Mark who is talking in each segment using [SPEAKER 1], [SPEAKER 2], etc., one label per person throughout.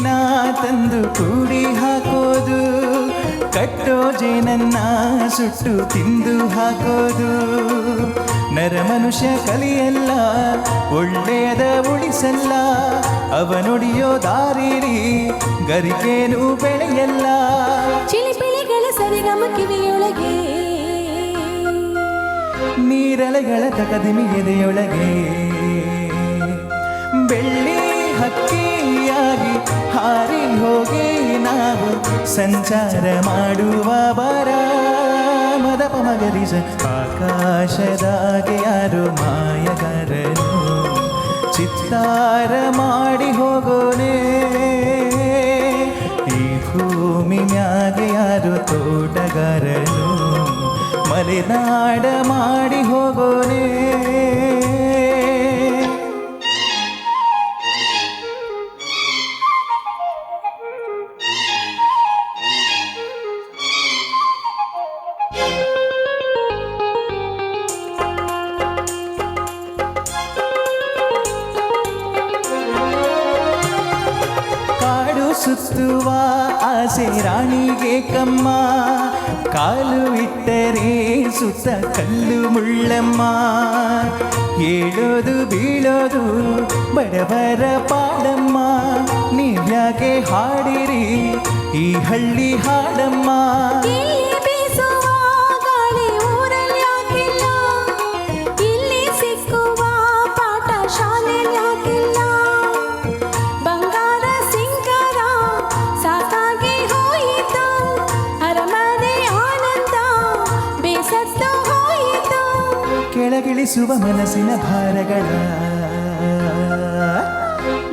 [SPEAKER 1] ಮೀನ ತಂದು ಕೂಡಿ ಹಾಕೋದು, ಕಟ್ಟೋ ಜೇನನ್ನ ಸುಟ್ಟು ತಿಂದು ಹಾಕೋದು. ನರ ಮನುಷ್ಯ ಕಲಿಯಲ್ಲ, ಒಳ್ಳೆಯದ ಉಳಿಸಲ್ಲ, ಅವನುಡಿಯೋ ದಾರಿಲಿ ಗರಿಕೇನು ಬೆಳೆಯಲ್ಲ.
[SPEAKER 2] ಚಿಲಿಪಿಲಿಗಳ ಸರಿಗಮ ಕಿವಿಯೊಳಗೆ,
[SPEAKER 1] ನೀರಲೆಗಳ ತಕದಿಮಿ ಎದೆಯೊಳಗೆ. ಬೆಳ್ಳಿ ಹಕ್ಕಿಯಾಗಿ ಹಾರಿ ಹೋಗಿ ನಾವು ಸಂಚಾರ ಮಾಡುವ ಬರ ಮದಪ ಮಗರಿಸ. ಆಕಾಶದಾಗೆ ಯಾರು ಮಾಯಗಾರನು, ಚಿತ್ತಾರ ಮಾಡಿ ಹೋಗೋನೆ. ಈ ಭೂಮಿ ಮ್ಯಾಗೆ ಯಾರು ತೋಟಗಾರನು, ಮಲೆನಾಡ ಮಾಡಿ ಹೋಗೋನೆ. ಸುತ್ತುವ ಆಸೆ ರಾಣಿಗೆ ಕಮ್ಮ, ಕಾಲು ಇಟ್ಟರೆ ಸುತ್ತ ಕಲ್ಲು ಮುಳ್ಳಮ್ಮ. ಏಳೋದು ಬೀಳೋದು ಬಡವರ ಪಾಡಮ್ಮ, ನೀವ್ಯಾಕೆ ಹಾಡಿರಿ ಈ ಹಳ್ಳಿ ಹಾಡಮ್ಮ. ಕೆಳಗಿಳಿಸುವ ಮನಸ್ಸಿನ ಭಾರಗಳ,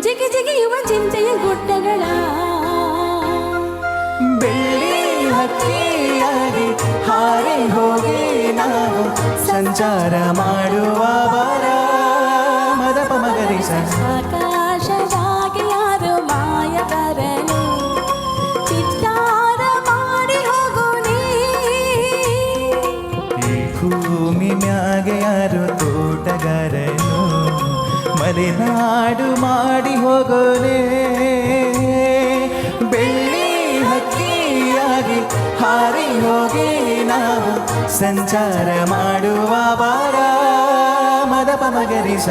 [SPEAKER 2] ಜಿಗಿ ಜಿಗಿಯುವ ಚಿಂತೆಯ ಗುಡ್ಡಗಳ.
[SPEAKER 1] ಬೆಳ್ಳಿ ಹಕ್ಕಿಯಾಗಿ ಹಾರಿ ಹೋಗಿ ನಾವು ಸಂಚಾರ ಮಾಡುವ ಬರ ಮದಪ ಮಗರಿಸ.
[SPEAKER 2] ಆಕಾಶದಾಗೆ ಯಾರು ಮಾಯಗಾರನು, ಚಿತ್ತಾರ ಮಾಡಿ ಹೋಗೋನೆ.
[SPEAKER 1] ಈ ಭೂಮಿ ಮ್ಯಾಗೆ ಯಾರು ತೋಟಗಾರನು, ಮಲೆನಾಡು ಮಾಡಿ ಹೋಗೋನೆ. ಬೆಳ್ಳಿ ಹಕ್ಕಿಯಾಗಿ ಹಾರಿ ಹೋಗಿ ನಾವು ಸಂಚಾರ ಮಾಡುವ ಬಾರ ಮದಪ ಮಗರಿಸ.